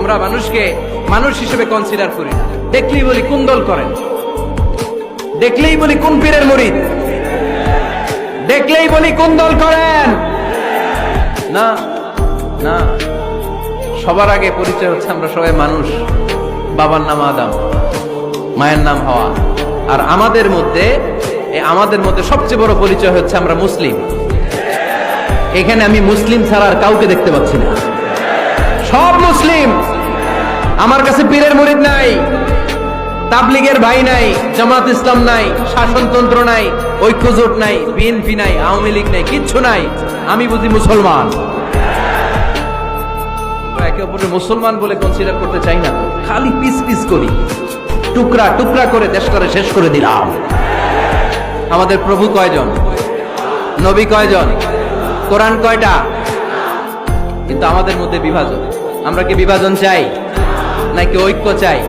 আমরা মানুষকে মানুষ হিসেবে কনসিডার করি না। দেখলেই বলি কোন দল করেন, দেখলেই বলি কোন পীরের মুরিদ, দেখলেই বলি কোন দল করেন। না না, সবার আগে পরিচয় হচ্ছে আমরা সবাই মানুষ। বাবার নাম আদম, মায়ের নাম হাওয়া। আর আমাদের মধ্যে সবচেয়ে বড় পরিচয় হচ্ছে আমরা মুসলিম। এখানে আমি মুসলিম ছাড়া আর কাউকে দেখতে পাচ্ছি না, সব মুসলিম। আমার কাছে পীরের মুরিদ নাই, তাবলীগের ভাই নাই, জামাত ইসলাম নাই, শাসনতন্ত্র নাই, ঐক্যজোট নাই, বিএনপি নাই, আওয়ামী লীগ নাই, কিচ্ছু নাই। আমি বুঝি মুসলমান। একে অপরকে মুসলমান বলে কনসিডার করতে চাই না, খালি পিস পিস করি, টুকরা টুকরা করে দেশটারে শেষ করে দিলাম। আমাদের প্রভু কয়জন, নবী কয়জন, কোরআন কয়টা? কিন্তু আমাদের মধ্যে বিভাজন। আমরা কি বিভাজন চাই নাকি ঐক্য চাই?